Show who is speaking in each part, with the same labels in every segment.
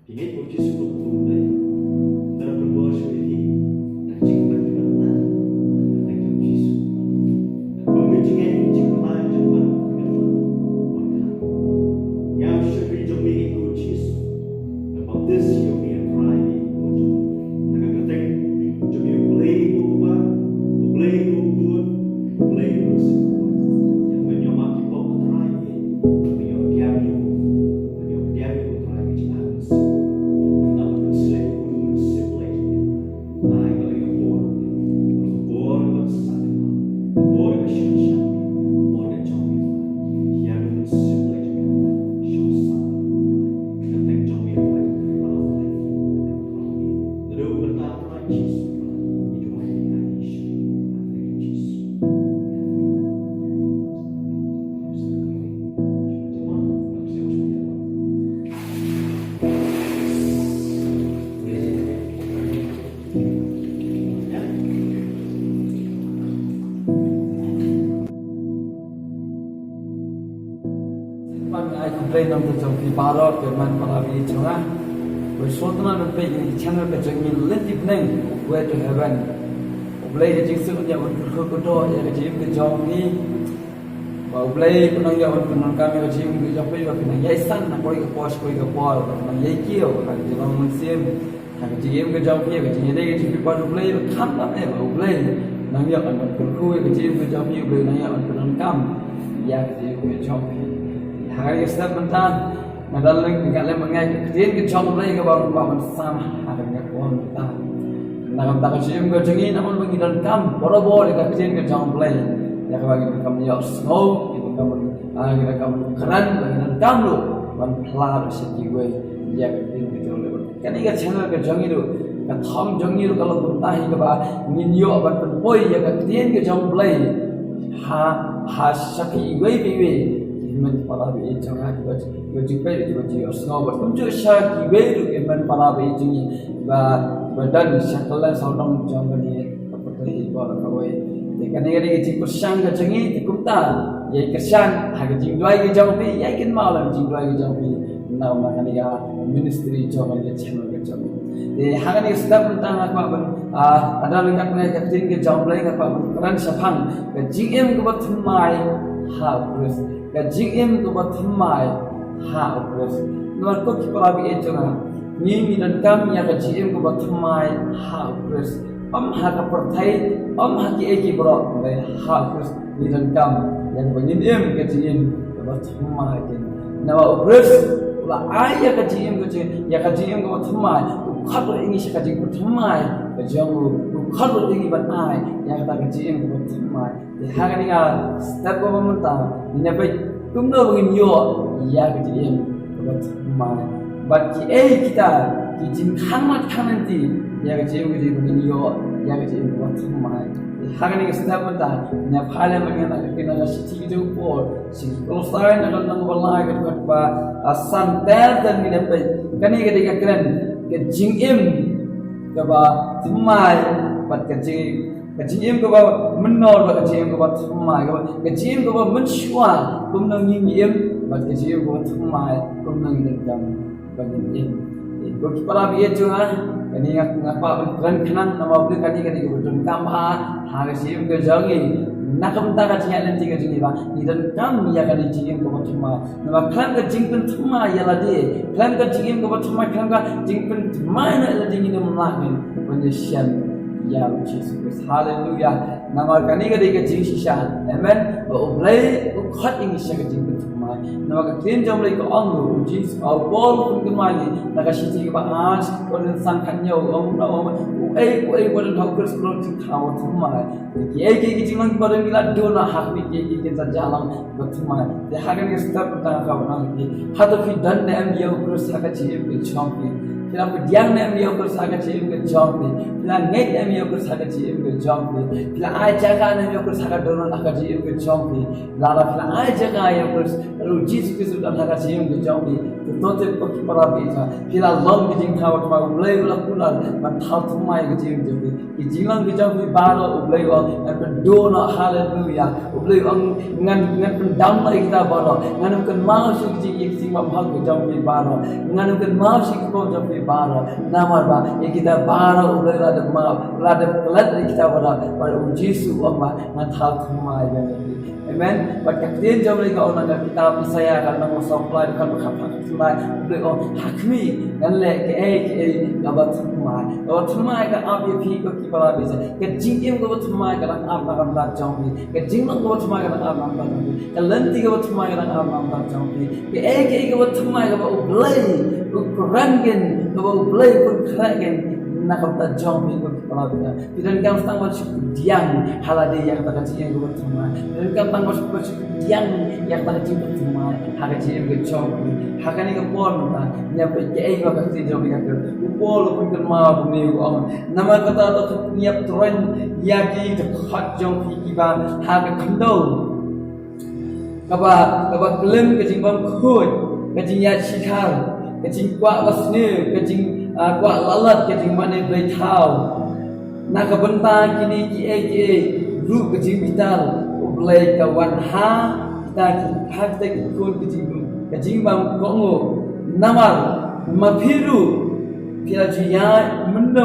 Speaker 1: Pingit mo Diyos ko tunay. Na promotion ini. Nagcingkat ka na. Nagcingkat Diyos. Pumijingin, jingman, jingman. Yang syukri jomigin ko Diyos. Napagdis yung iya pride. Nagagating. Jumi ublay ko ba? Ublay ko good. Ublay ko simple. Yang menyamaki po ko pride. Menyamaki ko. Menyamaki ko pride. Jingkas.
Speaker 2: I complain of the Joki Barok, the man Malawi Chunga. We Sultan and Pay in the channel that you mean let it name where to heaven. Oblay the Jixu, Yakuto, Yakajim, the Joki. Oblay, Punanga, Punanga, Jim, the Jopi of Yasan, a boy of Posh, going of war, Yakio, like the Roman Sim, Yakajim, the Joki, the negative people to play, come up ever, Oblay, Nanya and Kuku, Yakajim, the Joki, Nanya and Punangam, Yakajim, the Joki. Hari setiap bentar, ngadaling kalau mengaji kerjaan kita coba lagi kalau bawa sama ada ngekuan kita. Nak tak kerjaan kita jangan namun mengidan kam, boro-boro kita kerjaan kita coba lagi. Ya kalau kita kamu ya snow, kita kamu keren, mengidan kam lu, man pelar sekiwe, ya kerjaan kita coba. Kan ini channel kita jangan itu, kan thom jangan itu kalau bentar kita bawa minyo ban penpoi ya kerjaan kita coba lagi. Ha sekiwe biwe. Iman para be jangan juga juga snow but kunci syaki beru iman para be jangi badan syakala saudang jangan ni seperti itu kawai. Dekane ini jika kesan jangi dikuta, jadi kesan harga jingdoi ke jangan be, ya ikan malam jingdoi ke jangan be. Nama kani ya ministry jangan ke channel ke jangan. Jadi harga ni setiap tentang apa ada lengkap ni kerjaan ke jangan lagi apa keren syafang. Jingem ke betul mai habis. Kajing ko bathmai ha opres nuar ko kipala bi etona ni dan kam ya kajing ko bathmai ha opres ha ka perthai ha ki eki bro dai ha opres ni dan kam yang bangin kajing ko bathmai ken nawa opres la aya kajing ko bathmai khato ingi se kajing ko bathmai kajangu khato ingi banai ya kata kajing ko bathmai di hagani ga step ko mamunta ni pai tumno bangin yo ya kejadian buat mai but kita ki jin khamat khananti ya kejadian bangin yo ya kejadian buat mai hagani step mata na phale bangin na kina siti ju por si kolosai na nang balai kat ba asan ter dan ni dapat kani ketika keren ke jingim ke ba tumai bat kajing ko ba menol ba kajing ko ba thumai ko kajing ko ba menshwa kum nang yim ba kajing ko thumai kum nang dam ba yim ko para bi junga kani ngapa kan khanan nama beli kani ko dun kam ha sim ko jangi nakam ta kajing lan ti kajing ba idan kam ya kani jing ko ba thumai nama khan kajing kun thumai ya la de khan kajing ko ba thumai khan ka jing kun thumai na la jing ni mlakin manusia ya Jesus hallelujah nama kani ga de jing shisha amen oblay khat ing sha ga jing thumai nama ka clean jom lai ko ang Jesus au bol kun mai na ga shi ba as ko san khan yo na ko ko thau kurs ko jing thau thumai ki jing mang ba de la do na hak mi ki sa jalang ba thumai de ha ga ni step ta ka na ki hat fi dan ne yo kurs ka jing ki chompi Kila pediang ni ambil aku sahaja cium ke jompi, kila ngek ambil aku sahaja cium ke jompi, kila ajaga ni ambil aku sahaja dorong aku cium ke jompi, lalu kila ajaga yang aku rujuk ke sudah aku cium ke jompi, tote ko ki para bi cha phila long ki jing thaw ma ulai la kula man thaw thumai ki jing jobi ki jinglang ki jam bi ba lo ulai wa and do na hallelujah ulai ang ngan pen dam la kita ba lo ngan kan ma su ki jing sing ma bhag ki jam bi ba lo ngan kan ma su ki ko jam bi ba lo namar ba ye kita ba lo ulai la de ma la de lat kita ba lo Jesus amma ngan thaw thumai ya amen but kapten jam lai ka ona ka kitab Isaiah kan mo supply kan mo khap supply ulai o hakmi kan le ke ka ba thumai ka ap ye phi ko ki para bi ke jing em ko thumai ka ap na kam la jong bi ke jing lang ko thumai ka ap na kam bi ke lanti ko thumai ka ap na kam jong bi ke ko thumai ka ba ulai ko rangen ko ulai ko kragen na kam ta jong bi ko para bi pidan kam stang ba diang halade yang ta ka jing ko thumai pidan kam tang ba diang yang ta ka jing ko thumai ha ka jing ko jong bi ha ka ni ko pon ta nya pe ke ko ka jing jong bi ka ko pol ko kan ma bu ni ko nama kata ta niap turan ya ki ta khat jong bi ki ba ha ka khando kaba klem ke jing bam khoi ke jing ya chi thal ke jing kwa wasne ke jing kwa lalat ke jing mane bai thau na ka banta kini ki ru ke jing vital ublai ka wan ha ta ki hak te ko ke jing bam ko ngo namar mafiru kira jiya menno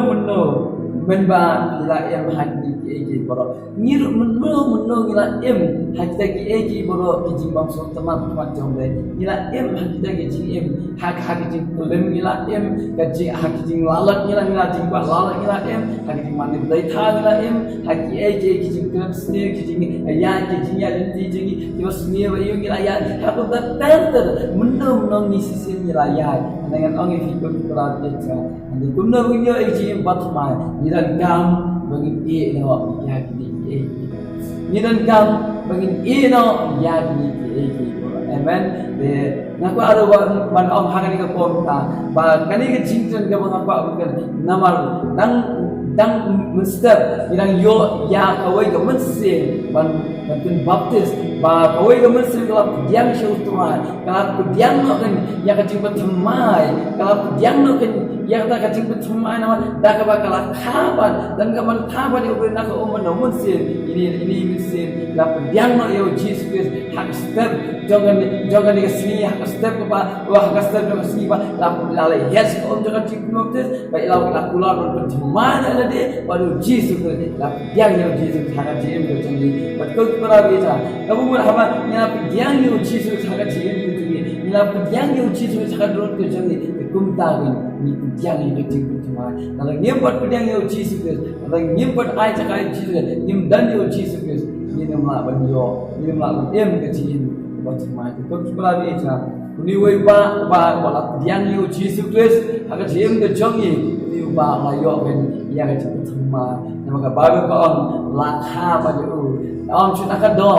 Speaker 2: menba kira em hadi ki boro ngir menno kira em hadi ki boro ki jimbam so teman teman jombe kira em hadi ki em hak jing kulem kira em gaji hak jing lalat kira jing ba lalat kira em hak jing mane dai tha kira em hak ki jing kulem sne ki jing ya ki jing ya linti jing ki was sne ba yu kira ya hak da ter menno ni sisin kira ya dengan orang yang hidup berada di sana, anda guna punya ejim batman, niran gam bagi no yakni niran gam bagi no yakni amen. De ngaku ada ban om hakan ka porta, ba kani ka jintan ka bang apa bukan namar dang mustad niran yo ya kawai ka mense ban baptis ba kawai ka mense kalap diang syutuman kalap diang no kan ya ka jimbat thmai kalap diang no kan ya ka jimbat thmai nama da ka ba kalap khaban dan ka ban khaban yo na ka umman no mense ini mense kalap diang no yo Jesus Christ hak step jangan ni sini hak step ka ba wah hak step ka sini ba la yes om jangan jimbat ba ilaw ka kular ban thmai na de baru Jesus Christ la diang yo Jesus hak jim ko changi ba ko para bisa kamu haba nya diang yo Jesus hak jim ko changi ila diang yo Jesus hak rot ko changi kum ta ni diang yo jim ko changi kalau nyempat diang yo Jesus kalau nyempat ai cakai Jesus nyem dan yo Jesus ni nama ban yo ni nama em ke jim ba changi ko para bisa ni wei ba wala diang yo Jesus hak jim ko changi ba la yo ben ya ka jim thma nama ka ba ko on la kha ba yo on chuna ka do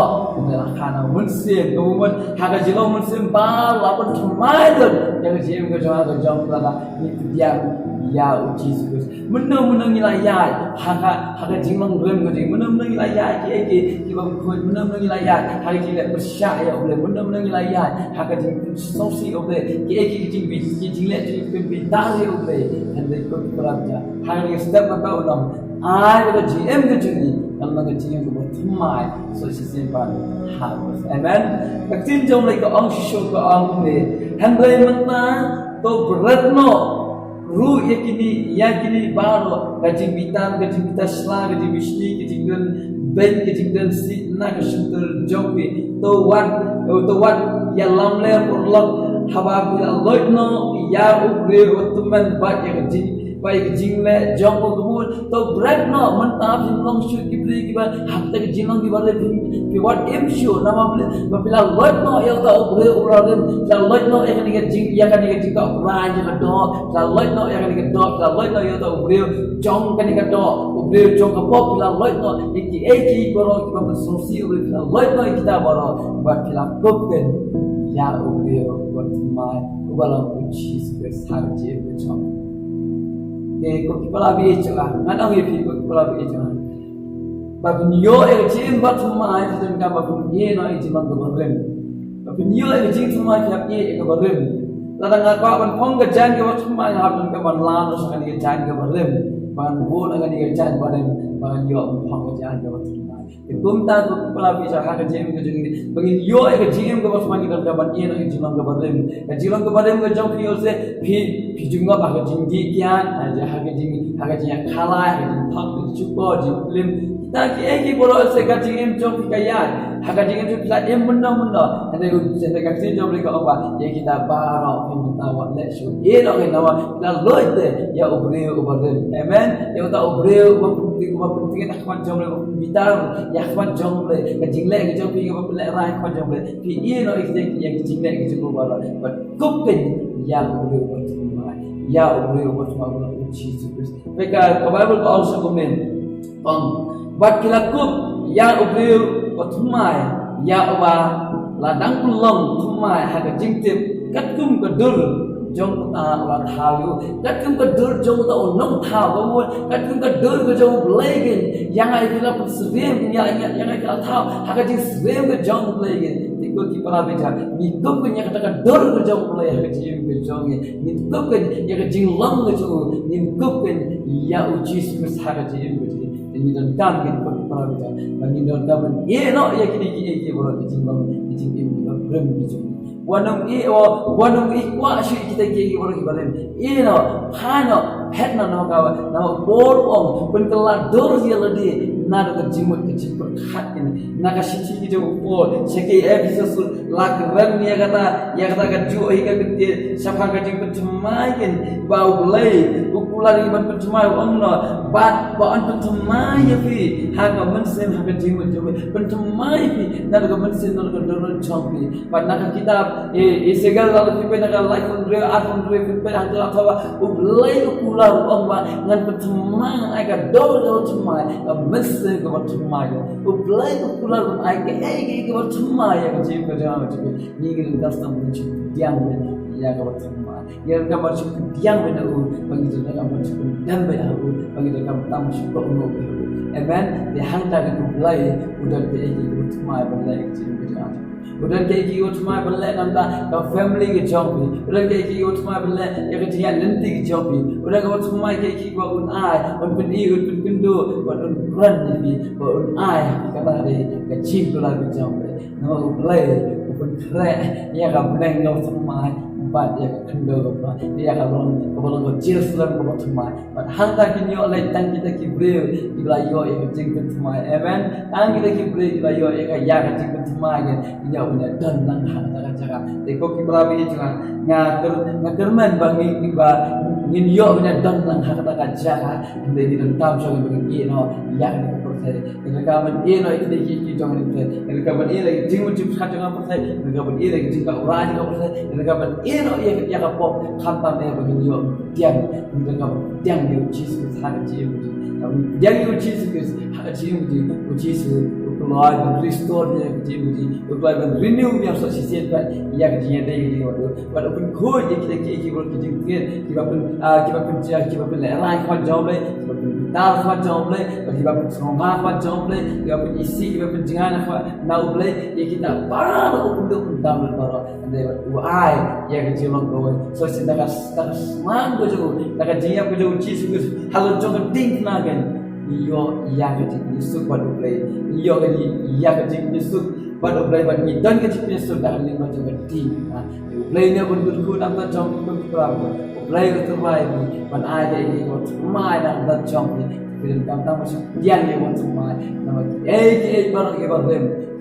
Speaker 2: la kha na mun sim ko mun ha ka jilo mun sim ba la ban thma do ya ka jim ko jong la ni dia ya uji Jesus menno ni la ya ha ka jim mang rem ko jim menno ni la ya ki ba ko menno ni la ya ha ka jim le persya ya ole menno ni la ya ha ka jim sosi ole ki jim bi jim le jim bi ta le ole and they could praja ha ka step ka ulam ai ka GM ka jini kalau ka GM ko thmai so sisin ba ha amen kaktin jom lai ka ong shu ka ong ne handai mata to beratno ru yakini baro kajing bita sla kajing bishni kajing ben kajing si na ka shunter jombi to wan ya lamle urlok habab ya loitno ya ubre tuman ba ya kajing baik jingle jong ko to bread no mantap long shoot kibri kiba hatta ke jinong kiba le ki what im show nama bila lot no ya ta ubre uralen la lot no ya kan jing ya kan jing ka raj ka do la lot no ya kan do la lot no ya ta ubre jong kan ka do ubre jong ka pop la lot no eki boro kiba sosi ubre la lot no kita boro ba kila kopen ya ubre what my ubalang cheese ke sarje ke chong de ko kipala bi changa ngana ngi phi ko kipala bi changa ba binyo e jim ba thuma ai tin ka ba binye no e jim ba ba rem ba binyo e jim thuma ka ye e ba rem ladang akwa ban phong ga jan ga wat ma ha ban ka ban lan so kan ga jan ga ban lem ban bo na ga ga jan ban lem ban yo phong ga jan ga wat ma kum ta ko pala bi ja ha ga jem ga jing bangin yo ga jim ga wat ma ni ga ban ye na ga jim ga ban lem ga jim ga ban lem ga jong fi yo se fi jing ga ba ga jing di kyan ja ha ga jing khala ha jing thak chu ko jing lem ta ki eki bolo se ga jing jong fi ga ya ha ga jing ju pla em mun no ane go se ga sin jong le ga ba ye ki ta ba ro fi ta wa le shu ye no ga na wa la lo te ya obre obre amen ya ta obre wa penting ta khwan jong le bitar ya khwan jong le ga jing le ga jong fi ga ba le ra khwan jong le fi ye no ek ya jing le ga ju ba lo ba kup ken ya obre wa ya obre wa ma ba Jesus Christ because the Bible also comment on but kilakup ya obre wa thumai ya oba ladang kulong thumai ha ga jingtip katkum ka dur jong wa thalu katkum ka dur jong ta onong thaw ba mo katkum ka dur ka jong blegen yang ai kila srem yang ai kala thaw ha ga jing srem ka jong blegen ko ki para beja ni to ko nya kata dor ko jong pula ya jing ko jong ni to ko ya jing long ko jong ni to ko ya uji ko sa ga jing ko ni don kan ko para beja ni don kan ye no ya ki boro jing long jing im ko rem ki jong wanam i kwa shi kita ki boro ki balen ye no hano het no ka na bor ong pun kala dor ya ladi na da jimut ki jing ko khat ini na ka shi ki jo ko seke episode lak ran ya kata ka ju ai ka ke safa ka jing ko main bau bulai ukular iban percuma ong no bat ba an percuma ya fi ha ka men sem ha ka jimut jo percuma fi na ka men sem no ka dor chompi pat na ka kitab e segal la fi na ka like on re at on re fi pa ha ka ba ulai ukular ong ba ngan percuma ai ka dor chomma ka men sem ka percuma ulai ukular ai ka ka percuma ya ka jim ka jam ni ga das tam chi diam ya ka percuma ya ka percuma diam na u bagi tu ka percuma dan ba u bagi tu ka tam chi ko no amen de hang ta ka ulai udah ke ki percuma ba la jim ka jam udah ke ki percuma ba la nam ta ka family ke job udah ke ki percuma ba la ya ka dia nanti ke job udah ka percuma ke ki ba un ai un pun i un pun pindu ba un run ni ba un ai kata de ka chim ko la ke job no ulai pun kre ya ka bneng no sama ba ya ka kendo ba ya ka bolong ko Jerusalem ko sama but hangta kinyo lai tang kita ki breu ki la yo ya jing ko sama amen tang kita ki breu ki la yo ya ka jing ko sama ya nya unya dan nang hangta ka jaga de ko ki prabi janga ngakerman bangi ki ba ngin yo unya dan nang hangta ka jaga de di tam so ngi no ya ni ko se ka man no itu ki jong ni ka ban lagi jing ucip sa janga ko se ka ban lagi jing ka ura ka ko se ka ban no ya ka pop khampa me bagi yo diam ka diam ni Jesus ha ka jim diam ni Jesus ha ka jim di Jesus Lord restore dia jim di Lord renew dia so si set ya ka jing dai di wa but open ko ye ki bro ki jing ki ba pun le rai kho job le dar kho job le ki ba pun soma kho job le ki ba pun isi ki ba pun jangan kho nau le ye kita para open dam para ande wa ai ya ka jim ko so si da ka man ko jo da ka jing ko jo Jesus halo jong ding na gan yo ya ka jing Yesus pada play yo ka ya ka jing Yesus pada play pada ni dan ka jing Yesus dah ni ma jong ding play ne pun ku nam ta jong ko pra play ko tu bai ni ban ai dai ni ko mai na ta jong ni film kam ta ma dian ni ko mai na ma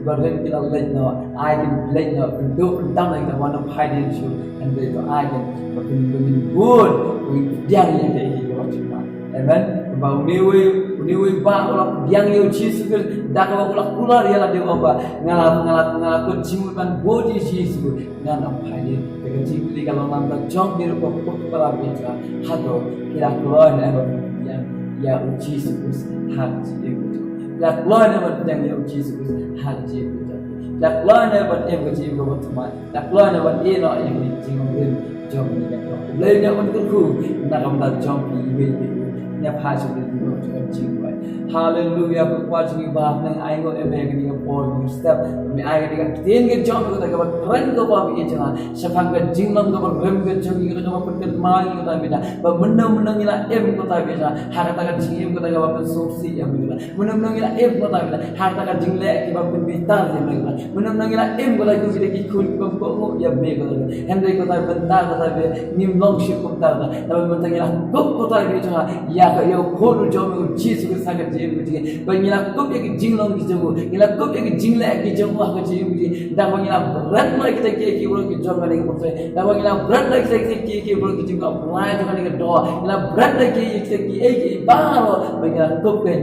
Speaker 2: bar rem kita let no I can let no do tam like the one of hiding you and they to I can but in good we dian ni dai ko mai amen ba uniwi ba ulah diang yo Jesus dak ba ulah kular ya la de ba ngalap ko jimutan body Jesus ngana phai de ke jikli kalau nanda jong ni ko para beja hado kira keluar ya Jesus hat ya keluar yang ya Jesus hat Jesus ya keluar em ko jim ko tuma ya keluar no yang ni jing jong ni ko le nya on ku na kam da jong ni nya pha chu le lo chu chi bai hallelujah ko kwa chi ba nang ai go e be ni ko ni step me ai ga ten ge jom ko ta ga ran ko ba bi cha safang ga jinglam ga ba rem ga chu gi ga ba put mai ko ta bi da ba menang ni la em ko ta bi da ha ta ga jing ko ta ga ba so si em bi da menang ni la em ko ta bi da ha ta ga jing le ki ba put bi ta ni la menang ni la em ko la ku bi ki khul ko ya be ko ta hen dei ko ta ben ta ko ta bi nim long ship ko ta da ba menang ni la ko ta bi cha ya ka yo ko lu jom ko chi su sa ga je bi ba ni la ko bi ki jing long ki jo ni la ko bi ki jing le ki jo ko ga je bi da ba ni la ran ma ki ta ki bro ki jom ma ni ko da ba ni la ran la ki bro ki jing ko lai to ka ni ga do ni la ran la ki ai ki ba ro ba ni la ko pe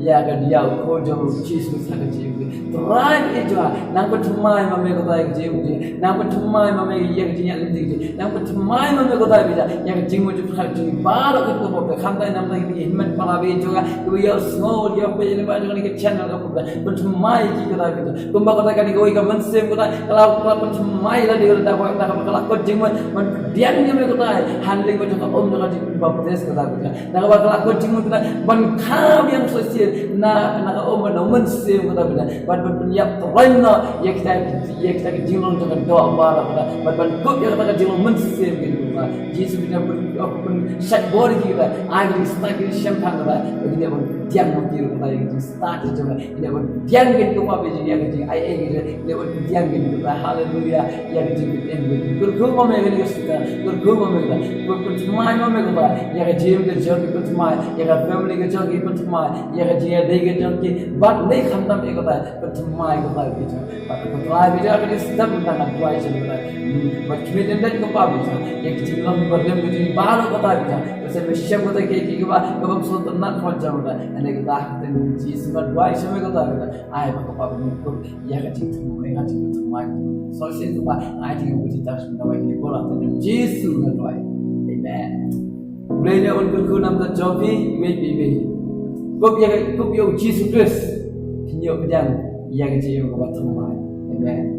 Speaker 2: ya ga dia ko jo chi su sa ga je bi right e jo nang ko thmai ma me ko ta je bi nang ko thmai ma me ye ki nya li ji nang ko thmai ma me ko ta bi ja ya ga jing mo ju kha ji ba ro ko ko pe kham ta nam ta ki himmat pa bi jo ga ko yo small yo pe ni ba jo ni ke channel ka ko ko thmai ki ko ta bi ko ba ko ta ka ni ko ga man sem ko ta kalau ko thmai la di ta ko ta ka ko jing mo man dian ni me ko ta handling ko jo ka om jo ka ji ba press ko ta bi ja ta ka ko jing mo ta ban kham yang sosial na ka om no man sem ko ta bi ja ban yap terlain ya kita jingong dengan doa barang ban ko ya kita jingong men sem gitu Jesus kita pun set body kita ai di start di champagne kita dia pun diam mungkin kita itu start juga dia pun diam gitu apa biji ya gitu ai gitu dia pun diam gitu haleluya ya gitu en gitu kurko me gitu kita kurko me kita pun semua me kita ya gitu ke jogi pun semua ya family ke jogi pun semua ya gitu ya dei ke jogi but नहीं खत्म एक होता है पर तुम्हारे को पार भी जाए पर तुम्हारे भी जाए अगर सब उतना ट्राई चल रहा है बट में जनरल को पार भी जाए एक जिंगल में बदले में जो बाहर होता है जाए जैसे मिशन होता है कि बात कब हम सोचते ना पहुंच जाऊंगा एंड एक दाह ते चीज में ट्राई समय को होता है आए को पार को या का चीज में का चीज तुम्हारे सोचे तो बात आई थिंक वो चीज तक सुनता है कि बोला तो यीशु ने ट्राई आमेन ब्लेने उनको नाम तो जॉबी वे भी Kop yo Jesus Christ. Kinyo pedang yang kecil ko ba tumay. Amen.